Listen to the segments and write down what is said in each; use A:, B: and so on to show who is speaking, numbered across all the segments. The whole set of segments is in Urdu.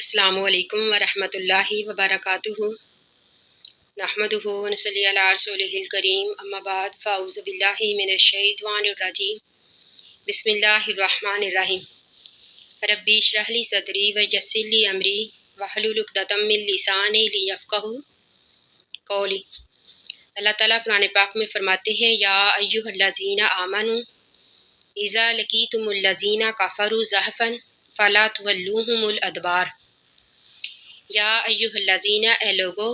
A: السلام علیکم ورحمۃ اللہ وبرکاتہ نحمدہ ونصلی علی رسولہ الکریم اما بعد فاعوذ باللہ من الشیطان الرجیم بسم اللہ الرحمن الرحیم ربی اشرح لی صدری ویسر لی امری واحلل عقدۃ من لسانی لیفقہوا قولی۔ اللہ تعالیٰ قرآن پاک میں فرماتے ہیں یا ایھا الذین آمنوا اذا لقیتم الذین کفروا زحفا فلا تولوہم الادبار۔ یا ایھا الذین، اے لوگو،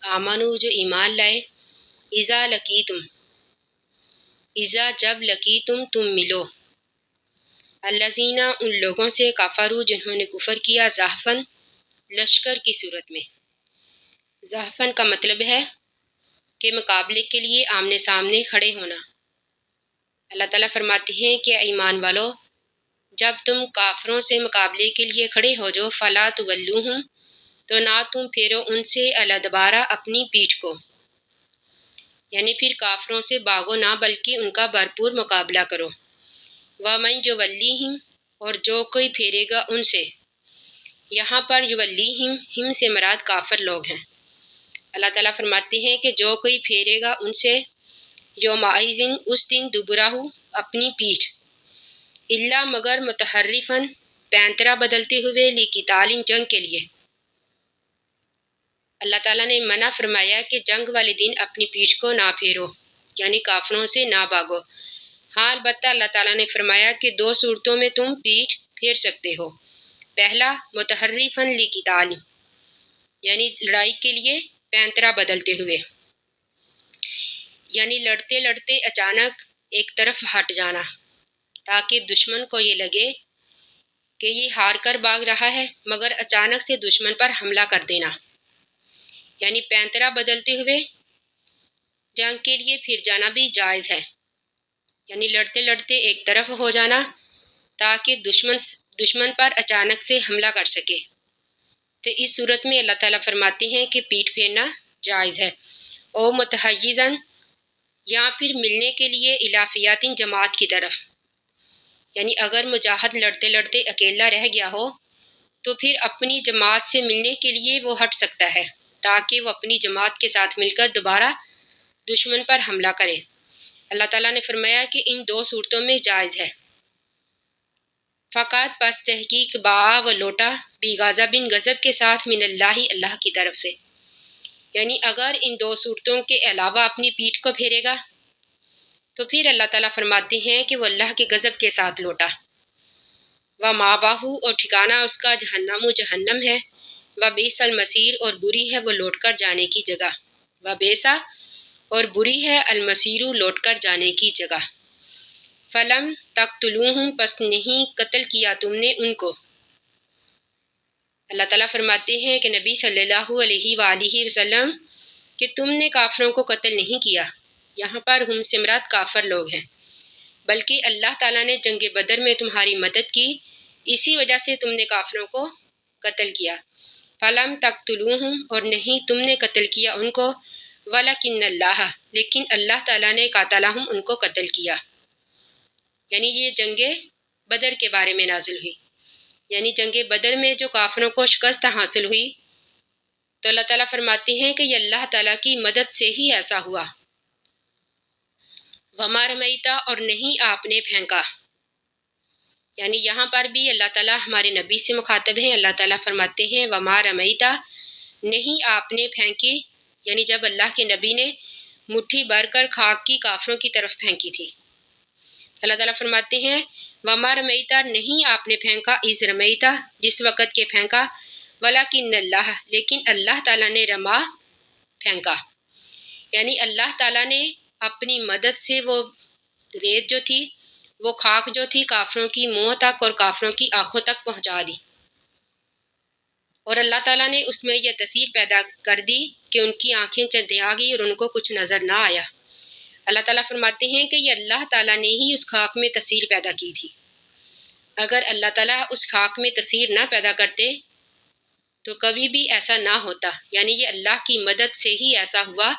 A: آمنو جو ایمان لائے، اذا لقیتم، اذا جب لقیتم تم ملو، الذین ان لوگوں سے، کفروا جنہوں نے کفر کیا، زحفاً لشکر کی صورت میں۔ زحفاً کا مطلب ہے کہ مقابلے کے لیے آمنے سامنے کھڑے ہونا۔ اللہ تعالیٰ فرماتے ہیں کہ ایمان والو، جب تم کافروں سے مقابلے کے لیے کھڑے ہو جو، فلا تولوہم، تو نہ تم پھیرو ان سے الادبارہ، اپنی پیٹھ کو، یعنی پھر کافروں سے بھاگو نہ بلکہ ان کا بھرپور مقابلہ کرو۔ وَمَن یُوَلِّہِم، اور جو کوئی پھیرے گا ان سے۔ یہاں پر یُوَلِّہِم، ہم سے مراد کافر لوگ ہیں۔ اللہ تعالیٰ فرماتے ہیں کہ جو کوئی پھیرے گا ان سے، یومئذ، اس دن، دبرہ، اپنی پیٹھ، الا مگر متحرفاً، پینترا بدلتے ہوئے، لقتال، جنگ کے لیے۔ اللہ تعالیٰ نے منع فرمایا کہ جنگ والے دن اپنی پیٹھ کو نہ پھیرو، یعنی کافروں سے نہ بھاگو۔ ہاں البتہ اللہ تعالیٰ نے فرمایا کہ دو صورتوں میں تم پیٹھ پھیر سکتے ہو۔ پہلا، متحرفاً لقتال، یعنی لڑائی کے لیے پینترا بدلتے ہوئے، یعنی لڑتے لڑتے اچانک ایک طرف ہٹ جانا تاکہ دشمن کو یہ لگے کہ یہ ہار کر بھاگ رہا ہے، مگر اچانک سے دشمن پر حملہ کر دینا، یعنی پینترا بدلتے ہوئے جنگ کے لیے پھر جانا بھی جائز ہے، یعنی لڑتے لڑتے ایک طرف ہو جانا تاکہ دشمن پر اچانک سے حملہ کر سکے۔ تو اس صورت میں اللہ تعالیٰ فرماتے ہیں کہ پیٹھ پھیرنا جائز ہے۔ او متحیزاً، یا پھر ملنے کے لیے، الی فئۃ، جماعت کی طرف، یعنی اگر مجاہد لڑتے لڑتے اکیلا رہ گیا ہو تو پھر اپنی جماعت سے ملنے کے لیے وہ ہٹ سکتا ہے تاکہ وہ اپنی جماعت کے ساتھ مل کر دوبارہ دشمن پر حملہ کرے۔ اللہ تعالیٰ نے فرمایا کہ ان دو صورتوں میں جائز ہے۔ فقط، پس تحقیق، باء و لوٹا، بغضب، غضب کے ساتھ، من اللہ، اللہ کی طرف سے، یعنی اگر ان دو صورتوں کے علاوہ اپنی پیٹھ کو پھیرے گا تو پھر اللہ تعالیٰ فرماتے ہیں کہ وہ اللہ کے غضب کے ساتھ لوٹا۔ وَمَأْوَاہُ، اور ٹھکانہ اس کا جہنم، جہنم ہے۔ وَبِئْسَ الْمَصِیرُ، اور بری ہے وہ لوٹ کر جانے کی جگہ۔ وَبِئْسَ، اور بری ہے، الْمَصِیرُ، لوٹ کر جانے کی جگہ۔ فَلَمْ تَقْتُلُوہُم، پس نہیں قتل کیا تم نے ان کو۔ اللہ تعالیٰ فرماتے ہیں کہ نبی صلی اللہ علیہ وآلہ وسلم کہ تم نے کافروں کو قتل نہیں کیا۔ یہاں پر ہم سے مراد کافر لوگ ہیں، بلکہ اللہ تعالیٰ نے جنگ بدر میں تمہاری مدد کی، اسی وجہ سے تم نے کافروں کو قتل کیا۔ فَلَمْ تَقْتُلُوہُم، اور نہیں تم نے قتل کیا ان کو، وَلَکِنَّ اللَّہِ، لیکن اللہ تعالیٰ نے قَاتَلَہُم، ان کو قتل کیا۔ یعنی یہ جنگ بدر کے بارے میں نازل ہوئی، یعنی جنگ بدر میں جو کافروں کو شکست حاصل ہوئی، تو اللہ تعالیٰ فرماتے ہیں کہ یہ اللہ تعالیٰ کی مدد سے ہی ایسا ہوا۔ وَمَا رَمَیْتَ، اور نہیں آپ نے پھینکا، یعنی یہاں پر بھی اللہ تعالیٰ ہمارے نبی سے مخاطب ہیں۔ اللہ تعالیٰ فرماتے ہیں وَمَا رَمَیْتَ، نہیں آپ نے پھینکی، یعنی جب اللہ کے نبی نے مٹھی بھر کر خاک کی کافروں کی طرف پھینکی تھی، اللہ تعالیٰ فرماتے ہیں وَمَا رَمَیْتَ، نہیں آپ نے پھینکا، اِذْ رَمَیْتَ، جس وقت کے پھینکا، وَلَکِنَّ اللَّہِ، لیکن اللہ تعالیٰ نے رما، پھینکا، یعنی اللہ تعالیٰ نے اپنی مدد سے وہ ریت جو تھی، وہ خاک جو تھی، کافروں کی منہ تک اور کافروں کی آنکھوں تک پہنچا دی، اور اللہ تعالیٰ نے اس میں یہ تاثیر پیدا کر دی کہ ان کی آنکھیں چندیا گئی اور ان کو کچھ نظر نہ آیا۔ اللہ تعالیٰ فرماتے ہیں کہ یہ اللہ تعالیٰ نے ہی اس خاک میں تاثیر پیدا کی تھی۔ اگر اللہ تعالیٰ اس خاک میں تاثیر نہ پیدا کرتے تو کبھی بھی ایسا نہ ہوتا، یعنی یہ اللہ کی مدد سے ہی ایسا ہوا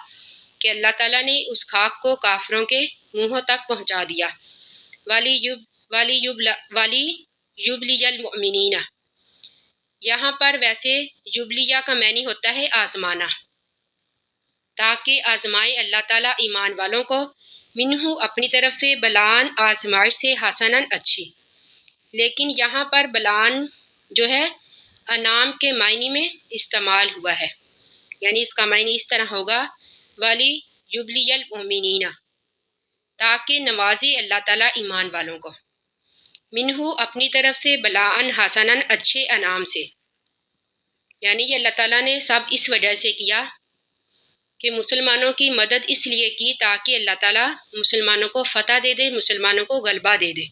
A: کہ اللہ تعالیٰ نے اس خاک کو کافروں کے منہوں تک پہنچا دیا۔ وَلِيُبْلِيَ الْمُؤْمِنِينَ، یہاں پر ویسے یبلیہ کا معنی ہوتا ہے آزمانا، تاکہ آزمائے اللہ تعالیٰ ایمان والوں کو، منہ اپنی طرف سے، بلان آزمائش سے، حسناً اچھی۔ لیکن یہاں پر بلان جو ہے انعام کے معنی میں استعمال ہوا ہے، یعنی اس کا معنی اس طرح ہوگا ولی یبلی المؤمنین، تاکہ نوازے اللہ تعالیٰ ایمان والوں کو، منہ اپنی طرف سے، بلاءً حسناً اچھے انعام سے، یعنی یہ اللہ تعالیٰ نے سب اس وجہ سے کیا کہ مسلمانوں کی مدد اس لیے کی تاکہ اللہ تعالیٰ مسلمانوں کو فتح دے دے، مسلمانوں کو غلبہ دے دے،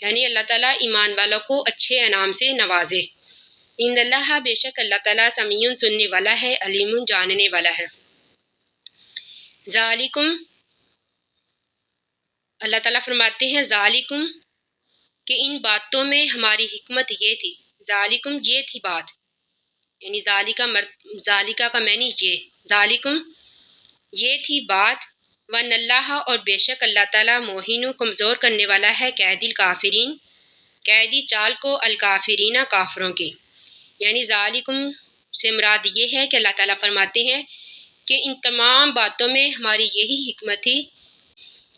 A: یعنی اللہ تعالیٰ ایمان والوں کو اچھے انعام سے نوازے۔ ان اللہ، بے شک اللہ تعالیٰ سمیع سننے والا ہے، علیم جاننے والا ہے۔ ذالکم، اللہ تعالیٰ فرماتے ہیں ذالکم کہ ان باتوں میں ہماری حکمت یہ تھی، ذالکم یہ تھی بات، یعنی ذالکہ کا معنی یہ، ذالکم یہ تھی بات، وَأَنَّ اللَّهَ اور بے شک اللہ تعالیٰ موہین کمزور کرنے والا ہے، قید الکافرین قیدی چال کو، الکافرین کافروں کی، یعنی ذالکم سے مراد یہ ہے کہ اللہ تعالیٰ فرماتے ہیں کہ ان تمام باتوں میں ہماری یہی حکمت تھی،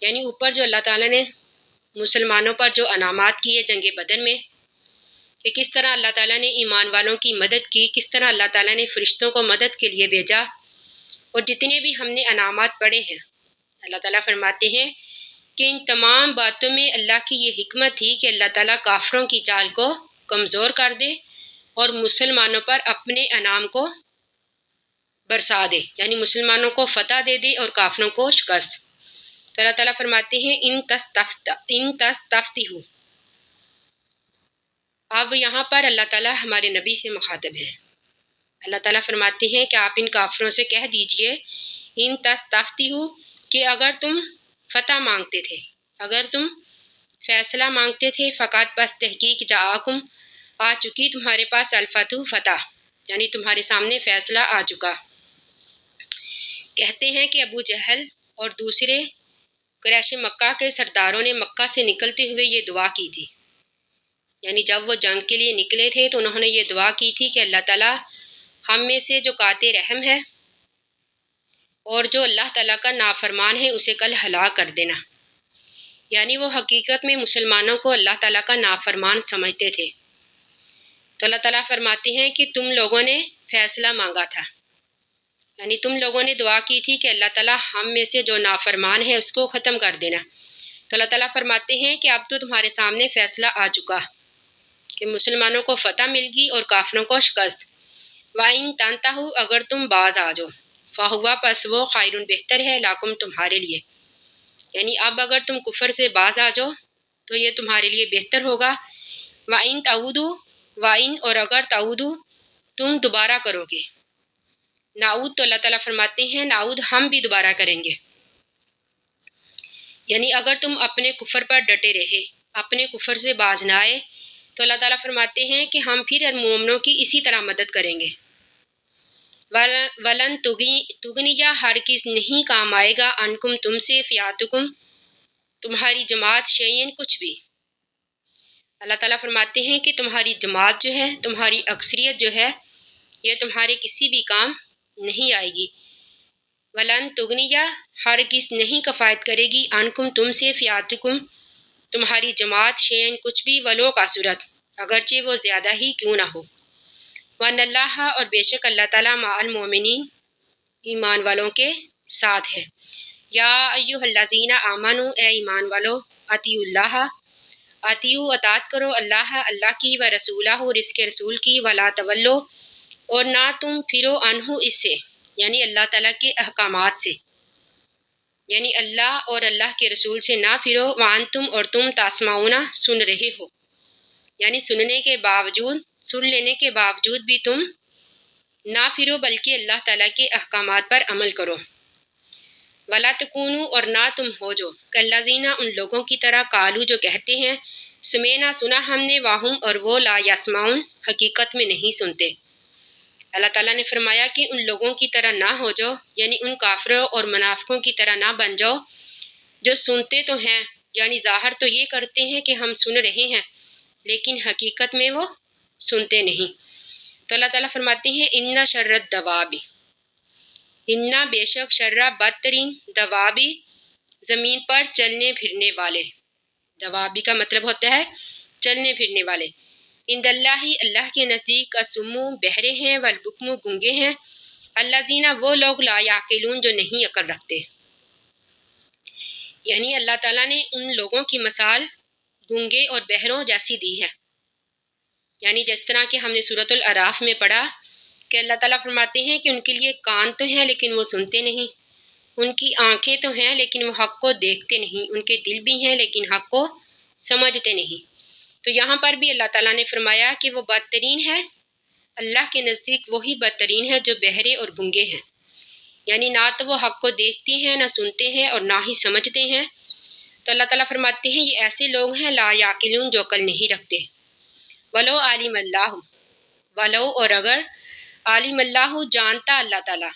A: یعنی اوپر جو اللہ تعالیٰ نے مسلمانوں پر جو انعامات کیے جنگ بدر میں، کہ کس طرح اللہ تعالیٰ نے ایمان والوں کی مدد کی، کس طرح اللہ تعالیٰ نے فرشتوں کو مدد کے لیے بھیجا، اور جتنے بھی ہم نے انعامات پڑھے ہیں، اللہ تعالیٰ فرماتے ہیں کہ ان تمام باتوں میں اللہ کی یہ حکمت تھی کہ اللہ تعالیٰ کافروں کی چال کو کمزور کر دے اور مسلمانوں پر اپنے انعام کو برسا دے، یعنی مسلمانوں کو فتح دے دے اور کافروں کو شکست۔ تو اللہ تعالیٰ فرماتے ہیں ان تستفتحوا، اب یہاں پر اللہ تعالیٰ ہمارے نبی سے مخاطب ہے، اللہ تعالیٰ فرماتے ہیں کہ آپ ان کافروں سے کہہ دیجئے ان تستفتحوا کہ اگر تم فتح مانگتے تھے، اگر تم فیصلہ مانگتے تھے، فقط بس تحقیق جاءکم آ چکی تمہارے پاس الفتح فتح، یعنی تمہارے سامنے فیصلہ آ چکا۔ کہتے ہیں کہ ابو جہل اور دوسرے قریش مکہ کے سرداروں نے مکہ سے نکلتے ہوئے یہ دعا کی تھی، یعنی جب وہ جنگ کے لیے نکلے تھے تو انہوں نے یہ دعا کی تھی کہ اللہ تعالیٰ ہم میں سے جو قاطع رحم ہے اور جو اللہ تعالیٰ کا نافرمان ہے اسے کل ہلاک کر دینا، یعنی وہ حقیقت میں مسلمانوں کو اللہ تعالیٰ کا نافرمان سمجھتے تھے۔ تو اللہ تعالیٰ فرماتے ہیں کہ تم لوگوں نے فیصلہ مانگا تھا، یعنی تم لوگوں نے دعا کی تھی کہ اللہ تعالیٰ ہم میں سے جو نافرمان ہے اس کو ختم کر دینا، تو اللہ تعالیٰ فرماتے ہیں کہ اب تو تمہارے سامنے فیصلہ آ چکا کہ مسلمانوں کو فتح مل گئی اور کافروں کو شکست۔ وَإِن تَنْتَهُوا اگر تم باز آ جاؤ، فَهُوَ پس وہ خَيْرٌ بہتر ہے، لَكُمْ تمہارے لیے، یعنی اب اگر تم کفر سے باز آ جاؤ تو یہ تمہارے لیے بہتر ہوگا۔ وَإِن تَعُودُوا وَإِن اور اگر تعودوا تم دوبارہ کرو گے، نعود تو اللہ تعالیٰ فرماتے ہیں نعود ہم بھی دوبارہ کریں گے، یعنی اگر تم اپنے کفر پر ڈٹے رہے، اپنے کفر سے باز نہ آئے، تو اللہ تعالیٰ فرماتے ہیں کہ ہم پھر مومنوں کی اسی طرح مدد کریں گے۔ وَلَن تُغْنِیَ ہرگز نہیں کام آئے گا عنکم تم سے، فیاتکم تمہاری جماعت، شیئن کچھ بھی، اللہ تعالیٰ فرماتے ہیں کہ تمہاری جماعت جو ہے، تمہاری اکثریت جو ہے، یہ تمہارے کسی بھی کام نہیں آئے گی۔ وَلَن تُغْنِیَ ہرگز نہیں کفایت کرے گی عنکم تم سے، فیاتکم تمہاری جماعت، شیئن کچھ بھی، ولو کثرت اگرچہ وہ زیادہ ہی کیوں نہ ہو۔ وَأَنَّ اللَّهَ اور بے شک اللہ تعالیٰ مع المؤمنین ایمان والوں کے ساتھ ہے۔ یا ایھا الذین آمنوا اے ایمان والو، اطیعوا اللہ اطیعوا اطاعت کرو اللہ اللہ کی، و رسولہ اور اس کے رسول کی، ولا تولوا اور نہ تم پھرو عنہ اس سے، یعنی اللہ تعالیٰ کے احکامات سے، یعنی اللہ اور اللہ کے رسول سے نہ پھرو، وانتم اور تم تسمعون سن رہے ہو، یعنی سننے کے باوجود، سن لینے کے باوجود بھی تم نہ پھرو بلکہ اللہ تعالیٰ کے احکامات پر عمل کرو۔ ولا تکونوا اور نہ تم ہو جو کالذین ان لوگوں کی طرح، قالوا جو کہتے ہیں، سمعنا سنا ہم نے، واہم اور وہ لا یسمعون حقیقت میں نہیں سنتے۔ اللہ تعالیٰ نے فرمایا کہ ان لوگوں کی طرح نہ ہو جاؤ، یعنی ان کافروں اور منافقوں کی طرح نہ بن جاؤ جو سنتے تو ہیں، یعنی ظاہر تو یہ کرتے ہیں کہ ہم سن رہے ہیں لیکن حقیقت میں وہ سنتے نہیں۔ تو اللہ تعالیٰ فرماتے ہیں اِنَّ شَرَّ الدَّوَابِ، اِنَّ بے شک شرّ بدترین دوابی زمین پر چلنے پھرنے والے، دوابی کا مطلب ہوتا ہے چلنے پھرنے والے، عند اللہ اللہ کے نزدیک الصم بہرے ہیں والبکم گنگے ہیں، الذین وہ لوگ لا یعقلون جو نہیں عقل رکھتے۔ یعنی اللہ تعالیٰ نے ان لوگوں کی مثال گنگے اور بہروں جیسی دی ہے، یعنی جس طرح کہ ہم نے سورۃ الاعراف میں پڑھا کہ اللہ تعالیٰ فرماتے ہیں کہ ان کے لیے کان تو ہیں لیکن وہ سنتے نہیں، ان کی آنکھیں تو ہیں لیکن وہ حق کو دیکھتے نہیں، ان کے دل بھی ہیں لیکن حق کو سمجھتے نہیں۔ تو یہاں پر بھی اللہ تعالیٰ نے فرمایا کہ وہ بدترین ہے، اللہ کے نزدیک وہی بدترین ہے جو بہرے اور گنگے ہیں، یعنی نہ تو وہ حق کو دیکھتے ہیں، نہ سنتے ہیں اور نہ ہی سمجھتے ہیں۔ تو اللہ تعالیٰ فرماتے ہیں یہ ایسے لوگ ہیں لا یعقلون جو عقل نہیں رکھتے۔ ولو عالم اللہ، ولو اور اگر عالم اللہ جانتا اللہ تعالیٰ،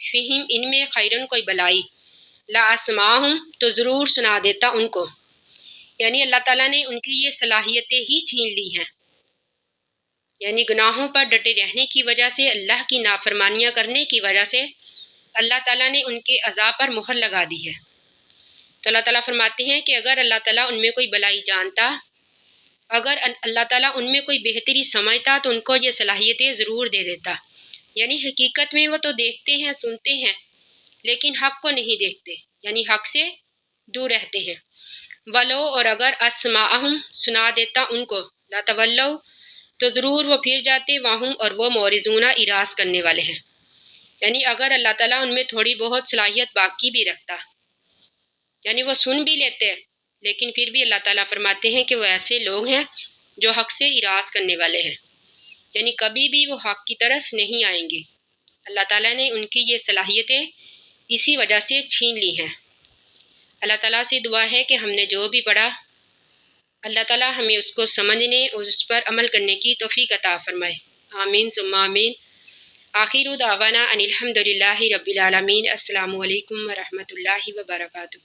A: فہم ان میں خیرن کوئی بلائی، لا اسمعہم تو ضرور سنا دیتا ان کو، یعنی اللہ تعالیٰ نے ان کی یہ صلاحیتیں ہی چھین لی ہیں، یعنی گناہوں پر ڈٹے رہنے کی وجہ سے، اللہ کی نافرمانیاں کرنے کی وجہ سے اللہ تعالیٰ نے ان کے عذاب پر مہر لگا دی ہے۔ تو اللہ تعالیٰ فرماتے ہیں کہ اگر اللہ تعالیٰ ان میں کوئی بلائی جانتا، اگر اللہ تعالیٰ ان میں کوئی بہتری سمجھتا تو ان کو یہ صلاحیتیں ضرور دے دیتا، یعنی حقیقت میں وہ تو دیکھتے ہیں سنتے ہیں لیکن حق کو نہیں دیکھتے، یعنی حق سے دور رہتے ہیں۔ ولو اور اگر اسمعہم سنا دیتا ان کو، لا تولوا تو ضرور وہ پھر جاتے، واہم اور وہ معرضون اعراض کرنے والے ہیں، یعنی اگر اللہ تعالیٰ ان میں تھوڑی بہت صلاحیت باقی بھی رکھتا، یعنی وہ سن بھی لیتے لیکن پھر بھی اللہ تعالیٰ فرماتے ہیں کہ وہ ایسے لوگ ہیں جو حق سے اعراض کرنے والے ہیں، یعنی کبھی بھی وہ حق کی طرف نہیں آئیں گے۔ اللہ تعالیٰ نے ان کی یہ صلاحیتیں اسی وجہ سے چھین لی ہیں۔ اللہ تعالیٰ سے دعا ہے کہ ہم نے جو بھی پڑھا اللہ تعالیٰ ہمیں اس کو سمجھنے اور اس پر عمل کرنے کی توفیق عطا فرمائے، آمین ثم آمین۔ آخر دعوانا ان الحمد للہ رب العالمین۔ السلام علیکم ورحمۃ اللہ وبرکاتہ۔